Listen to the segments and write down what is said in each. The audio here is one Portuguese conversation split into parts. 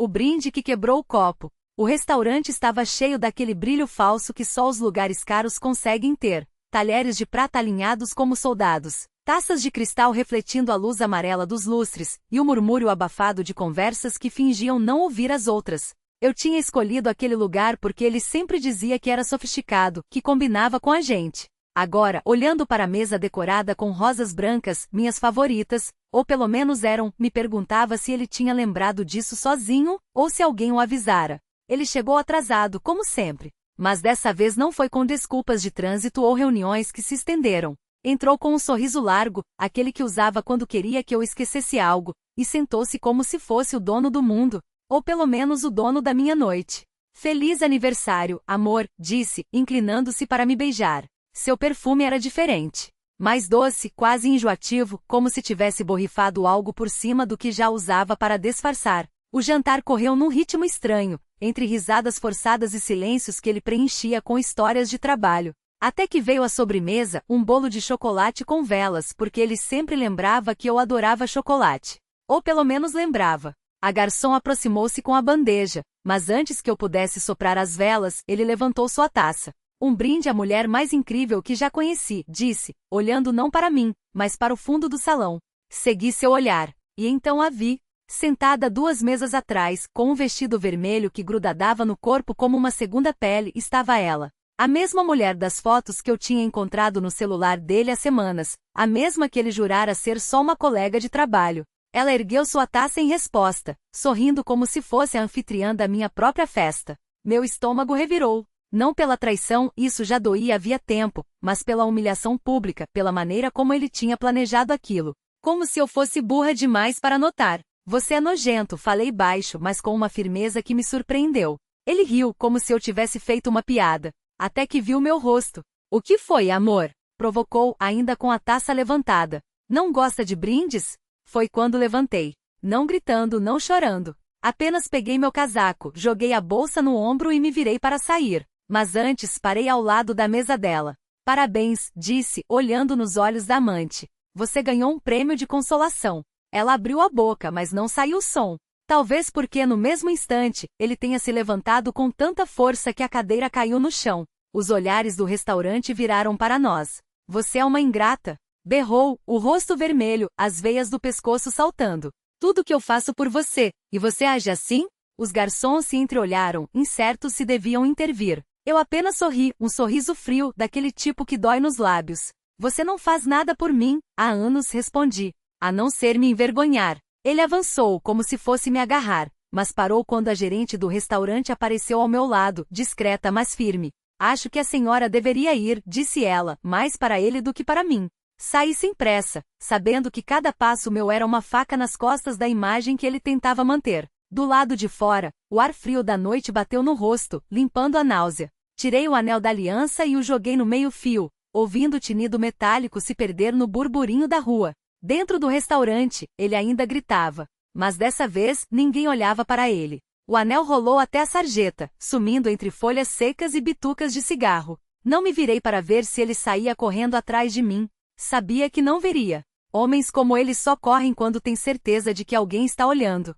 O brinde que quebrou o copo. O restaurante estava cheio daquele brilho falso que só os lugares caros conseguem ter. Talheres de prata alinhados como soldados, taças de cristal refletindo a luz amarela dos lustres, e o murmúrio abafado de conversas que fingiam não ouvir as outras. Eu tinha escolhido aquele lugar porque ele sempre dizia que era sofisticado, que combinava com a gente. Agora, olhando para a mesa decorada com rosas brancas, minhas favoritas, ou pelo menos eram, me perguntava se ele tinha lembrado disso sozinho, ou se alguém o avisara. Ele chegou atrasado, como sempre. Mas dessa vez não foi com desculpas de trânsito ou reuniões que se estenderam. Entrou com um sorriso largo, aquele que usava quando queria que eu esquecesse algo, e sentou-se como se fosse o dono do mundo, ou pelo menos o dono da minha noite. Feliz aniversário, amor, disse, inclinando-se para me beijar. Seu perfume era diferente. Mais doce, quase enjoativo, como se tivesse borrifado algo por cima do que já usava para disfarçar. O jantar correu num ritmo estranho, entre risadas forçadas e silêncios que ele preenchia com histórias de trabalho. Até que veio à sobremesa, um bolo de chocolate com velas, porque ele sempre lembrava que eu adorava chocolate. Ou pelo menos lembrava. A garçom aproximou-se com a bandeja, mas antes que eu pudesse soprar as velas, ele levantou sua taça. Um brinde à mulher mais incrível que já conheci, disse, olhando não para mim, mas para o fundo do salão. Segui seu olhar, e então a vi. Sentada 2 mesas atrás, com um vestido vermelho que grudava no corpo como uma segunda pele, estava ela. A mesma mulher das fotos que eu tinha encontrado no celular dele há semanas, a mesma que ele jurara ser só uma colega de trabalho. Ela ergueu sua taça em resposta, sorrindo como se fosse a anfitriã da minha própria festa. Meu estômago revirou. Não pela traição, isso já doía havia tempo, mas pela humilhação pública, pela maneira como ele tinha planejado aquilo. Como se eu fosse burra demais para notar. Você é nojento, falei baixo, mas com uma firmeza que me surpreendeu. Ele riu, como se eu tivesse feito uma piada. Até que viu meu rosto. O que foi, amor? Provocou, ainda com a taça levantada. Não gosta de brindes? Foi quando levantei. Não gritando, não chorando. Apenas peguei meu casaco, joguei a bolsa no ombro e me virei para sair. Mas antes parei ao lado da mesa dela. Parabéns, disse, olhando nos olhos da amante. Você ganhou um prêmio de consolação. Ela abriu a boca, mas não saiu som. Talvez porque no mesmo instante, ele tenha se levantado com tanta força que a cadeira caiu no chão. Os olhares do restaurante viraram para nós. Você é uma ingrata. Berrou, o rosto vermelho, as veias do pescoço saltando. Tudo que eu faço por você, e você age assim? Os garçons se entreolharam, incertos se deviam intervir. Eu apenas sorri, um sorriso frio, daquele tipo que dói nos lábios. Você não faz nada por mim, há anos respondi. A não ser me envergonhar. Ele avançou como se fosse me agarrar, mas parou quando a gerente do restaurante apareceu ao meu lado, discreta mas firme. Acho que a senhora deveria ir, disse ela, mais para ele do que para mim. Saí sem pressa, sabendo que cada passo meu era uma faca nas costas da imagem que ele tentava manter. Do lado de fora, o ar frio da noite bateu no rosto, limpando a náusea. Tirei o anel da aliança e o joguei no meio-fio, ouvindo o tinido metálico se perder no burburinho da rua. Dentro do restaurante, ele ainda gritava. Mas dessa vez, ninguém olhava para ele. O anel rolou até a sarjeta, sumindo entre folhas secas e bitucas de cigarro. Não me virei para ver se ele saía correndo atrás de mim. Sabia que não veria. Homens como ele só correm quando têm certeza de que alguém está olhando.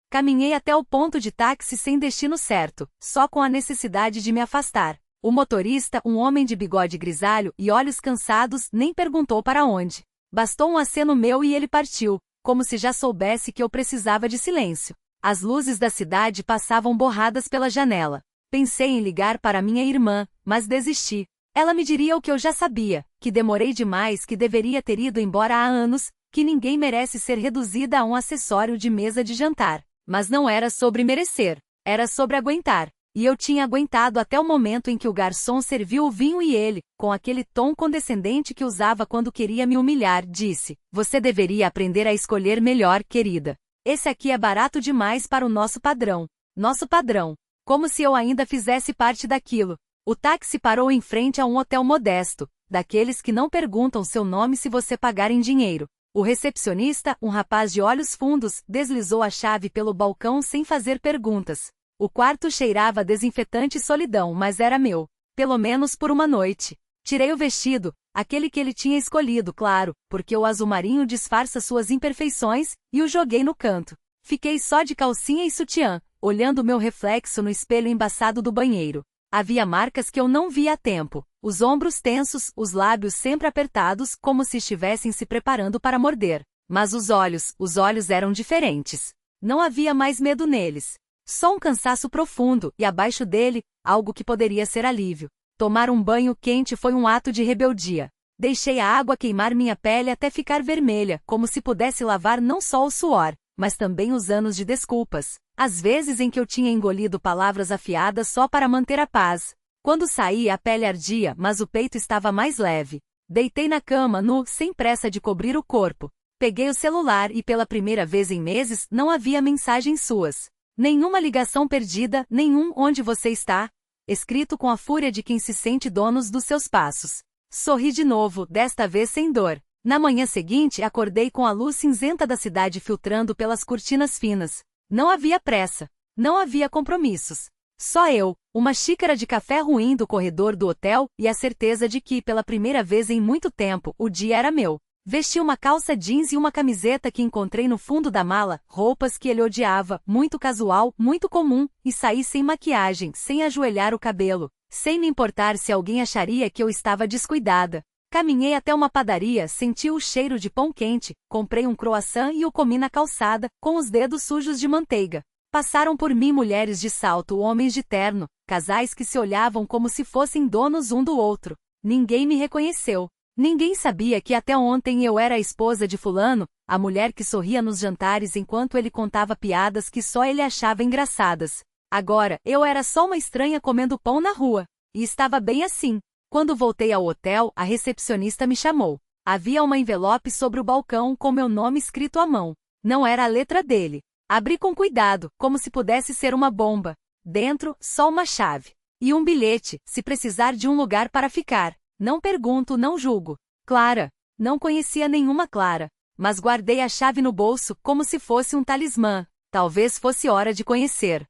Caminhei até o ponto de táxi sem destino certo, só com a necessidade de me afastar. O motorista, um homem de bigode grisalho e olhos cansados, nem perguntou para onde. Bastou um aceno meu e ele partiu, como se já soubesse que eu precisava de silêncio. As luzes da cidade passavam borradas pela janela. Pensei em ligar para minha irmã, mas desisti. Ela me diria o que eu já sabia, que demorei demais, que deveria ter ido embora há anos, que ninguém merece ser reduzida a um acessório de mesa de jantar. Mas não era sobre merecer, era sobre aguentar. E eu tinha aguentado até o momento em que o garçom serviu o vinho e ele, com aquele tom condescendente que usava quando queria me humilhar, disse: Você deveria aprender a escolher melhor, querida. Esse aqui é barato demais para o nosso padrão. Nosso padrão. Como se eu ainda fizesse parte daquilo. O táxi parou em frente a um hotel modesto, daqueles que não perguntam seu nome se você pagar em dinheiro. O recepcionista, um rapaz de olhos fundos, deslizou a chave pelo balcão sem fazer perguntas. O quarto cheirava a desinfetante e solidão, mas era meu. Pelo menos por uma noite. Tirei o vestido, aquele que ele tinha escolhido, claro, porque o azul marinho disfarça suas imperfeições, e o joguei no canto. Fiquei só de calcinha e sutiã, olhando meu reflexo no espelho embaçado do banheiro. Havia marcas que eu não via há tempo, os ombros tensos, os lábios sempre apertados, como se estivessem se preparando para morder. Mas os olhos eram diferentes. Não havia mais medo neles. Só um cansaço profundo, e abaixo dele, algo que poderia ser alívio. Tomar um banho quente foi um ato de rebeldia. Deixei a água queimar minha pele até ficar vermelha, como se pudesse lavar não só o suor, mas também os anos de desculpas. As vezes em que eu tinha engolido palavras afiadas só para manter a paz. Quando saí, a pele ardia, mas o peito estava mais leve. Deitei na cama, nu, sem pressa de cobrir o corpo. Peguei o celular e pela primeira vez em meses não havia mensagens suas. Nenhuma ligação perdida, nenhum "onde você está?", escrito com a fúria de quem se sente donos dos seus passos. Sorri de novo, desta vez sem dor. Na manhã seguinte acordei com a luz cinzenta da cidade filtrando pelas cortinas finas. Não havia pressa. Não havia compromissos. Só eu, uma xícara de café ruim do corredor do hotel e a certeza de que, pela primeira vez em muito tempo, o dia era meu. Vesti uma calça jeans e uma camiseta que encontrei no fundo da mala, roupas que ele odiava, muito casual, muito comum, e saí sem maquiagem, sem ajoelhar o cabelo, sem me importar se alguém acharia que eu estava descuidada. Caminhei até uma padaria, senti o cheiro de pão quente, comprei um croissant e o comi na calçada, com os dedos sujos de manteiga. Passaram por mim mulheres de salto, homens de terno, casais que se olhavam como se fossem donos um do outro. Ninguém me reconheceu. Ninguém sabia que até ontem eu era a esposa de fulano, a mulher que sorria nos jantares enquanto ele contava piadas que só ele achava engraçadas. Agora, eu era só uma estranha comendo pão na rua. E estava bem assim. Quando voltei ao hotel, a recepcionista me chamou. Havia uma envelope sobre o balcão com meu nome escrito à mão. Não era a letra dele. Abri com cuidado, como se pudesse ser uma bomba. Dentro, só uma chave. E um bilhete, se precisar de um lugar para ficar. Não pergunto, não julgo. Clara. Não conhecia nenhuma Clara. Mas guardei a chave no bolso, como se fosse um talismã. Talvez fosse hora de conhecer.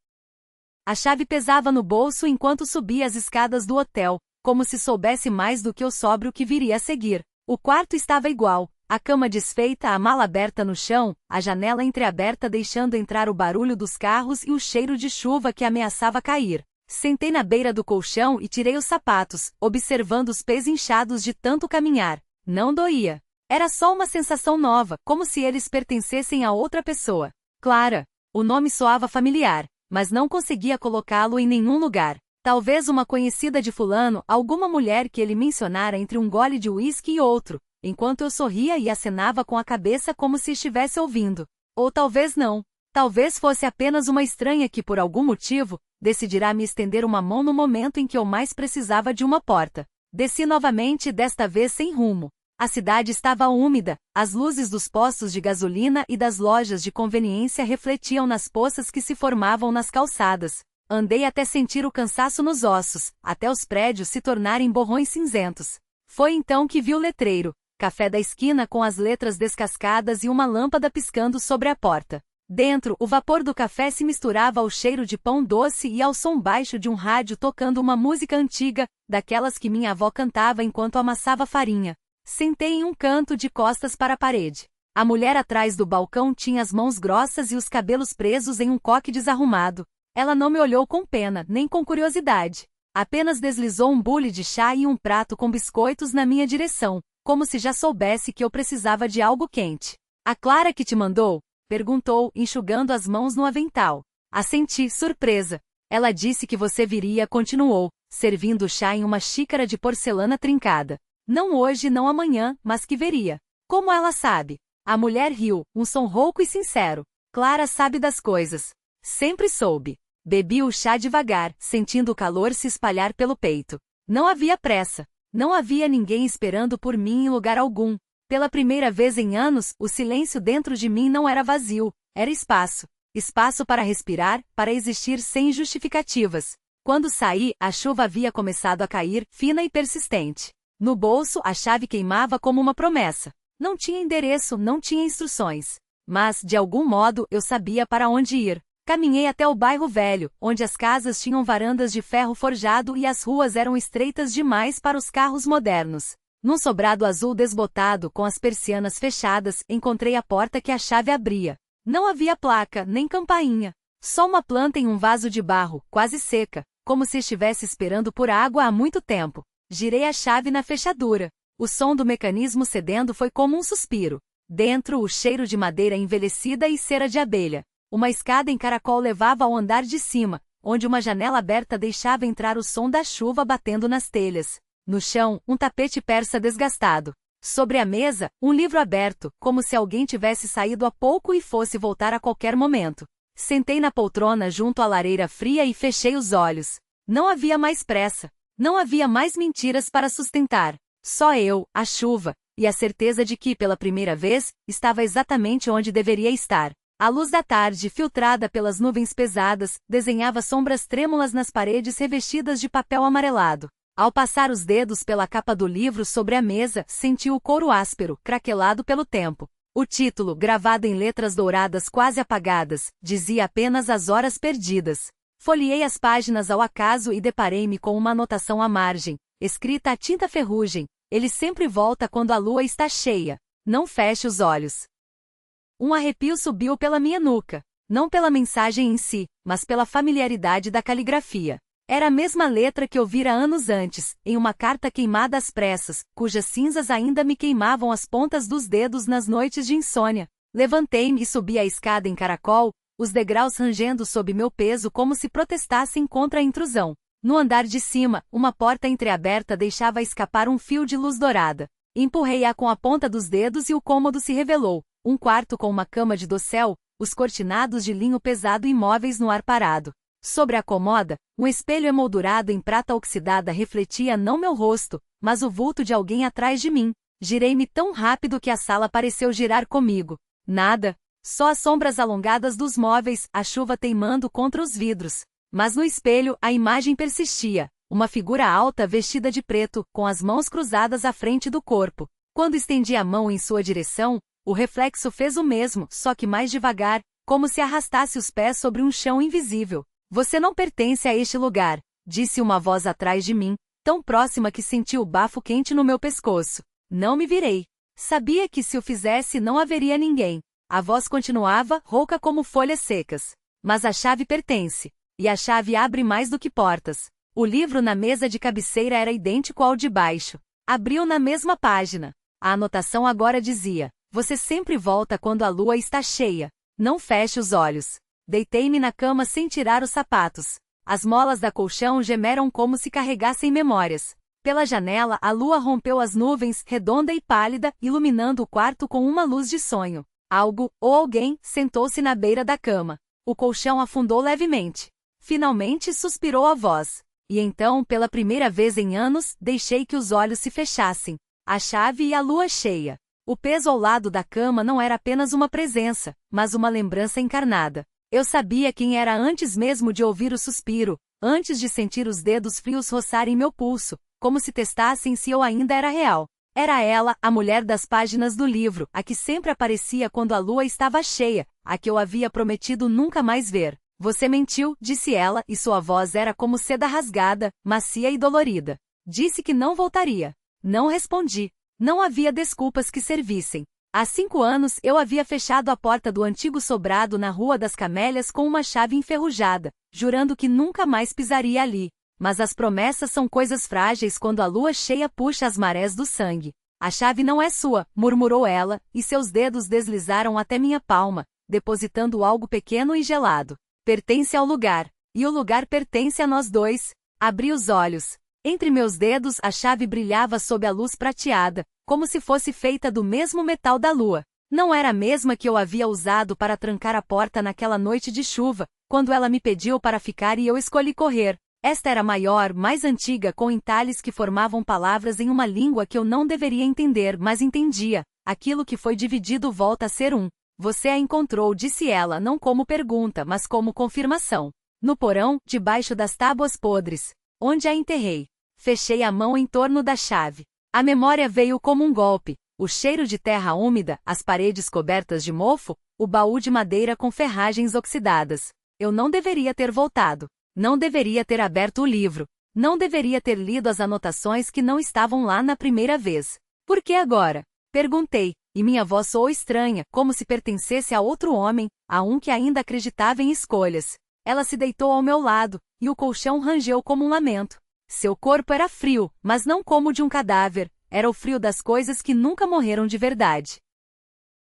A chave pesava no bolso enquanto subia as escadas do hotel, como se soubesse mais do que o sóbrio que viria a seguir. O quarto estava igual. A cama desfeita, a mala aberta no chão, a janela entreaberta deixando entrar o barulho dos carros e o cheiro de chuva que ameaçava cair. Sentei na beira do colchão e tirei os sapatos, observando os pés inchados de tanto caminhar. Não doía. Era só uma sensação nova, como se eles pertencessem a outra pessoa. Clara. O nome soava familiar, mas não conseguia colocá-lo em nenhum lugar. Talvez uma conhecida de fulano, alguma mulher que ele mencionara entre um gole de uísque e outro, enquanto eu sorria e acenava com a cabeça como se estivesse ouvindo. Ou talvez não. Talvez fosse apenas uma estranha que, por algum motivo, decidirá me estender uma mão no momento em que eu mais precisava de uma porta. Desci novamente, desta vez sem rumo. A cidade estava úmida, as luzes dos postos de gasolina e das lojas de conveniência refletiam nas poças que se formavam nas calçadas. Andei até sentir o cansaço nos ossos, até os prédios se tornarem borrões cinzentos. Foi então que vi o letreiro, café da esquina com as letras descascadas e uma lâmpada piscando sobre a porta. Dentro, o vapor do café se misturava ao cheiro de pão doce e ao som baixo de um rádio tocando uma música antiga, daquelas que minha avó cantava enquanto amassava farinha. Sentei em um canto de costas para a parede. A mulher atrás do balcão tinha as mãos grossas e os cabelos presos em um coque desarrumado. Ela não me olhou com pena, nem com curiosidade. Apenas deslizou um bule de chá e um prato com biscoitos na minha direção, como se já soubesse que eu precisava de algo quente. "A Clara que te mandou?", perguntou, enxugando as mãos no avental. Assenti, surpresa. "Ela disse que você viria", continuou, servindo o chá em uma xícara de porcelana trincada. "Não hoje, não amanhã, mas que veria." "Como ela sabe?" A mulher riu, um som rouco e sincero. "Clara sabe das coisas. Sempre soube." Bebi o chá devagar, sentindo o calor se espalhar pelo peito. Não havia pressa. Não havia ninguém esperando por mim em lugar algum. Pela primeira vez em anos, o silêncio dentro de mim não era vazio, era espaço. Espaço para respirar, para existir sem justificativas. Quando saí, a chuva havia começado a cair, fina e persistente. No bolso, a chave queimava como uma promessa. Não tinha endereço, não tinha instruções. Mas, de algum modo, eu sabia para onde ir. Caminhei até o bairro velho, onde as casas tinham varandas de ferro forjado e as ruas eram estreitas demais para os carros modernos. Num sobrado azul desbotado com as persianas fechadas, encontrei a porta que a chave abria. Não havia placa, nem campainha. Só uma planta em um vaso de barro, quase seca, como se estivesse esperando por água há muito tempo. Girei a chave na fechadura. O som do mecanismo cedendo foi como um suspiro. Dentro, o cheiro de madeira envelhecida e cera de abelha. Uma escada em caracol levava ao andar de cima, onde uma janela aberta deixava entrar o som da chuva batendo nas telhas. No chão, um tapete persa desgastado. Sobre a mesa, um livro aberto, como se alguém tivesse saído há pouco e fosse voltar a qualquer momento. Sentei na poltrona junto à lareira fria e fechei os olhos. Não havia mais pressa. Não havia mais mentiras para sustentar. Só eu, a chuva, e a certeza de que, pela primeira vez, estava exatamente onde deveria estar. A luz da tarde, filtrada pelas nuvens pesadas, desenhava sombras trêmulas nas paredes revestidas de papel amarelado. Ao passar os dedos pela capa do livro sobre a mesa, senti o couro áspero, craquelado pelo tempo. O título, gravado em letras douradas quase apagadas, dizia apenas as horas perdidas. Folheei as páginas ao acaso e deparei-me com uma anotação à margem, escrita a tinta ferrugem. Ele sempre volta quando a lua está cheia. Não feche os olhos. Um arrepio subiu pela minha nuca. Não pela mensagem em si, mas pela familiaridade da caligrafia. Era a mesma letra que eu vira anos antes, em uma carta queimada às pressas, cujas cinzas ainda me queimavam as pontas dos dedos nas noites de insônia. Levantei-me e subi a escada em caracol, os degraus rangendo sob meu peso como se protestassem contra a intrusão. No andar de cima, uma porta entreaberta deixava escapar um fio de luz dourada. Empurrei-a com a ponta dos dedos e o cômodo se revelou. Um quarto com uma cama de dossel, os cortinados de linho pesado imóveis no ar parado. Sobre a comoda, um espelho emoldurado em prata oxidada refletia não meu rosto, mas o vulto de alguém atrás de mim. Girei-me tão rápido que a sala pareceu girar comigo. Nada. Só as sombras alongadas dos móveis, a chuva teimando contra os vidros. Mas no espelho, a imagem persistia. Uma figura alta vestida de preto, com as mãos cruzadas à frente do corpo. Quando estendi a mão em sua direção, o reflexo fez o mesmo, só que mais devagar, como se arrastasse os pés sobre um chão invisível. Você não pertence a este lugar, disse uma voz atrás de mim, tão próxima que senti o bafo quente no meu pescoço. Não me virei. Sabia que se o fizesse não haveria ninguém. A voz continuava, rouca como folhas secas. Mas a chave pertence. E a chave abre mais do que portas. O livro na mesa de cabeceira era idêntico ao de baixo. Abriu na mesma página. A anotação agora dizia: você sempre volta quando a lua está cheia. Não feche os olhos. Deitei-me na cama sem tirar os sapatos. As molas da colchão gemeram como se carregassem memórias. Pela janela, a lua rompeu as nuvens, redonda e pálida, iluminando o quarto com uma luz de sonho. Algo, ou alguém, sentou-se na beira da cama. O colchão afundou levemente. Finalmente suspirou a voz. E então, pela primeira vez em anos, deixei que os olhos se fechassem. A chave e a lua cheia. O peso ao lado da cama não era apenas uma presença, mas uma lembrança encarnada. Eu sabia quem era antes mesmo de ouvir o suspiro, antes de sentir os dedos frios roçarem meu pulso, como se testassem se eu ainda era real. Era ela, a mulher das páginas do livro, a que sempre aparecia quando a lua estava cheia, a que eu havia prometido nunca mais ver. Você mentiu, disse ela, e sua voz era como seda rasgada, macia e dolorida. Disse que não voltaria. Não respondi. Não havia desculpas que servissem. Há 5 anos eu havia fechado a porta do antigo sobrado na Rua das Camélias com uma chave enferrujada, jurando que nunca mais pisaria ali. Mas as promessas são coisas frágeis quando a lua cheia puxa as marés do sangue. A chave não é sua, murmurou ela, e seus dedos deslizaram até minha palma, depositando algo pequeno e gelado. Pertence ao lugar, e o lugar pertence a nós dois. Abri os olhos. Entre meus dedos a chave brilhava sob a luz prateada, como se fosse feita do mesmo metal da lua. Não era a mesma que eu havia usado para trancar a porta naquela noite de chuva, quando ela me pediu para ficar e eu escolhi correr. Esta era maior, mais antiga, com entalhes que formavam palavras em uma língua que eu não deveria entender, mas entendia. Aquilo que foi dividido volta a ser um. Você a encontrou, disse ela, não como pergunta, mas como confirmação. No porão, debaixo das tábuas podres. Onde a enterrei. Fechei a mão em torno da chave. A memória veio como um golpe. O cheiro de terra úmida, as paredes cobertas de mofo, o baú de madeira com ferragens oxidadas. Eu não deveria ter voltado. Não deveria ter aberto o livro. Não deveria ter lido as anotações que não estavam lá na primeira vez. Por que agora? Perguntei. e minha voz soou estranha, como se pertencesse a outro homem, a um que ainda acreditava em escolhas. Ela se deitou ao meu lado, e o colchão rangeu como um lamento. Seu corpo era frio, mas não como o de um cadáver, era o frio das coisas que nunca morreram de verdade.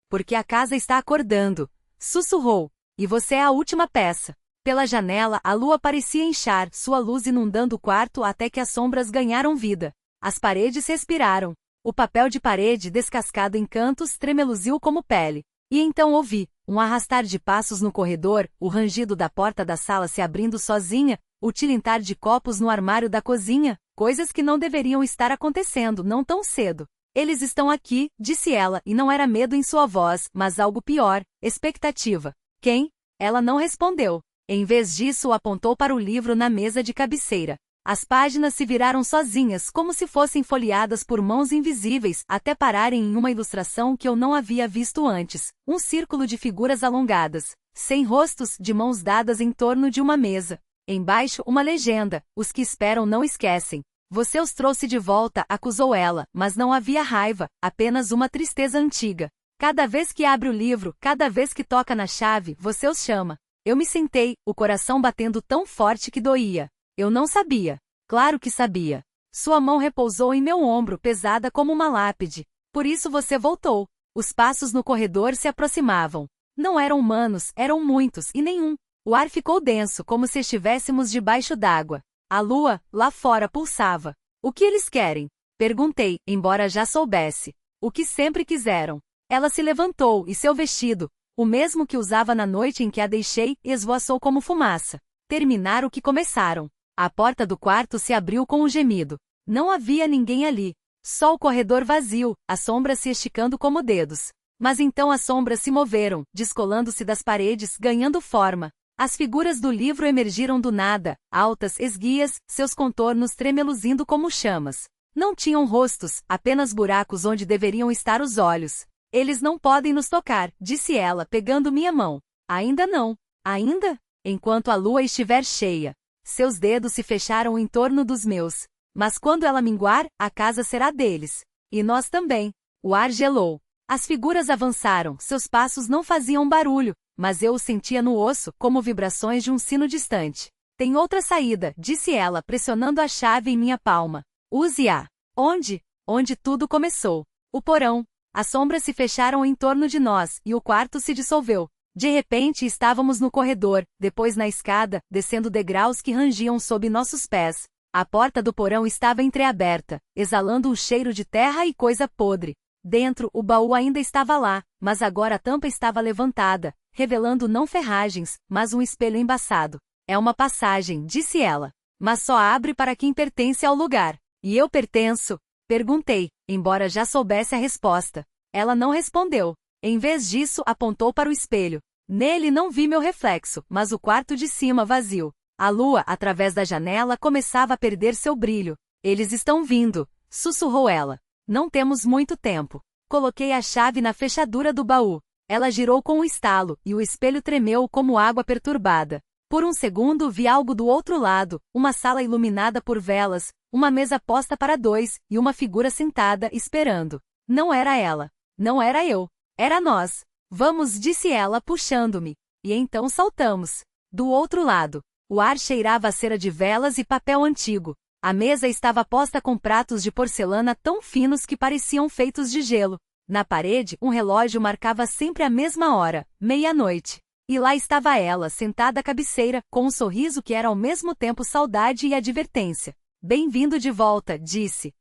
Porque a casa está acordando, sussurrou, e você é a última peça. Pela janela, a lua parecia inchar, sua luz inundando o quarto até que as sombras ganharam vida. As paredes respiraram. O papel de parede descascado em cantos tremeluziu como pele. E então ouvi um arrastar de passos no corredor, o rangido da porta da sala se abrindo sozinha, o tilintar de copos no armário da cozinha, coisas que não deveriam estar acontecendo não tão cedo. Eles estão aqui, disse ela, e não era medo em sua voz, mas algo pior, expectativa. Quem? Ela não respondeu. Em vez disso, apontou para o livro na mesa de cabeceira. As páginas se viraram sozinhas, como se fossem folheadas por mãos invisíveis, até pararem em uma ilustração que eu não havia visto antes. Um círculo de figuras alongadas, sem rostos, de mãos dadas em torno de uma mesa. Embaixo, uma legenda: os que esperam não esquecem. Você os trouxe de volta, acusou ela, mas não havia raiva, apenas uma tristeza antiga. Cada vez que abre o livro, cada vez que toca na chave, você os chama. Eu me sentei, o coração batendo tão forte que doía. Eu não sabia. Claro que sabia. Sua mão repousou em meu ombro, pesada como uma lápide. Por isso você voltou. Os passos no corredor se aproximavam. Não eram humanos, eram muitos, e nenhum. O ar ficou denso, como se estivéssemos debaixo d'água. A lua, lá fora, pulsava. O que eles querem? Perguntei, embora já soubesse. O que sempre quiseram. Ela se levantou, e seu vestido, o mesmo que usava na noite em que a deixei, esvoaçou como fumaça. Terminaram o que começaram. A porta do quarto se abriu com um gemido. Não havia ninguém ali. Só o corredor vazio, as sombras se esticando como dedos. Mas então as sombras se moveram, descolando-se das paredes, ganhando forma. As figuras do livro emergiram do nada, altas, esguias, seus contornos tremeluzindo como chamas. Não tinham rostos, apenas buracos onde deveriam estar os olhos. Eles não podem nos tocar, disse ela, pegando minha mão. Ainda não. Ainda? Enquanto a lua estiver cheia. Seus dedos se fecharam em torno dos meus. Mas quando ela minguar, a casa será deles. E nós também. O ar gelou. As figuras avançaram, seus passos não faziam barulho, mas eu os sentia no osso, como vibrações de um sino distante. Tem outra saída, disse ela, pressionando a chave em minha palma. Use-a. Onde? Onde tudo começou. O porão. As sombras se fecharam em torno de nós, e o quarto se dissolveu. De repente estávamos no corredor, depois na escada, descendo degraus que rangiam sob nossos pés. A porta do porão estava entreaberta, exalando um cheiro de terra e coisa podre. Dentro, o baú ainda estava lá, mas agora a tampa estava levantada, revelando não ferragens, mas um espelho embaçado. É uma passagem, disse ela. Mas só abre para quem pertence ao lugar. E eu pertenço? Perguntei, embora já soubesse a resposta. Ela não respondeu. Em vez disso, apontou para o espelho. Nele não vi meu reflexo, mas o quarto de cima vazio. A lua, através da janela, começava a perder seu brilho. Eles estão vindo, sussurrou ela. Não temos muito tempo. Coloquei a chave na fechadura do baú. Ela girou com um estalo, e o espelho tremeu como água perturbada. Por um segundo vi algo do outro lado, uma sala iluminada por velas, uma mesa posta para dois, e uma figura sentada, esperando. Não era ela. Não era eu. Era nós. Vamos, disse ela, puxando-me. E então saltamos. Do outro lado. O ar cheirava a cera de velas e papel antigo. A mesa estava posta com pratos de porcelana tão finos que pareciam feitos de gelo. Na parede, um relógio marcava sempre a mesma hora, meia-noite. E lá estava ela, sentada à cabeceira, com um sorriso que era ao mesmo tempo saudade e advertência. Bem-vindo de volta, disse.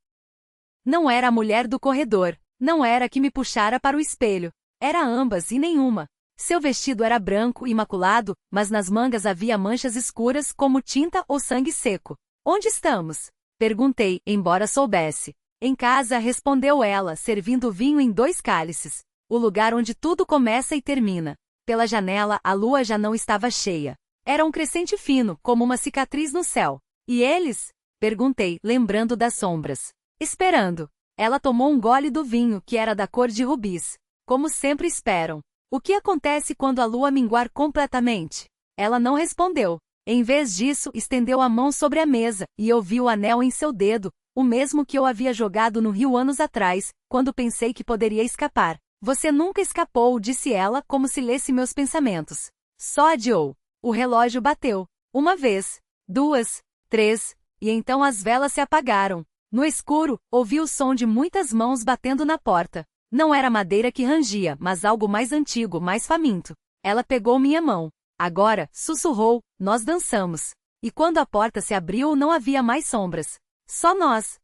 Não era a mulher do corredor. Não era a que me puxara para o espelho. Era ambas e nenhuma. Seu vestido era branco, imaculado, mas nas mangas havia manchas escuras como tinta ou sangue seco. Onde estamos? Perguntei, embora soubesse. Em casa, respondeu ela, servindo vinho em 2 cálices. O lugar onde tudo começa e termina. Pela janela, a lua já não estava cheia. Era um crescente fino, como uma cicatriz no céu. E eles? Perguntei, lembrando das sombras. Esperando. Ela tomou um gole do vinho, que era da cor de rubis. Como sempre esperam. O que acontece quando a lua minguar completamente? Ela não respondeu. Em vez disso, estendeu a mão sobre a mesa, e eu vi o anel em seu dedo, o mesmo que eu havia jogado no rio anos atrás, quando pensei que poderia escapar. Você nunca escapou, disse ela, como se lesse meus pensamentos. Só adiou. O relógio bateu. Uma vez, duas, três, e então as velas se apagaram. No escuro, ouvi o som de muitas mãos batendo na porta. Não era madeira que rangia, mas algo mais antigo, mais faminto. Ela pegou minha mão. Agora, sussurrou, nós dançamos. E quando a porta se abriu, não havia mais sombras. Só nós.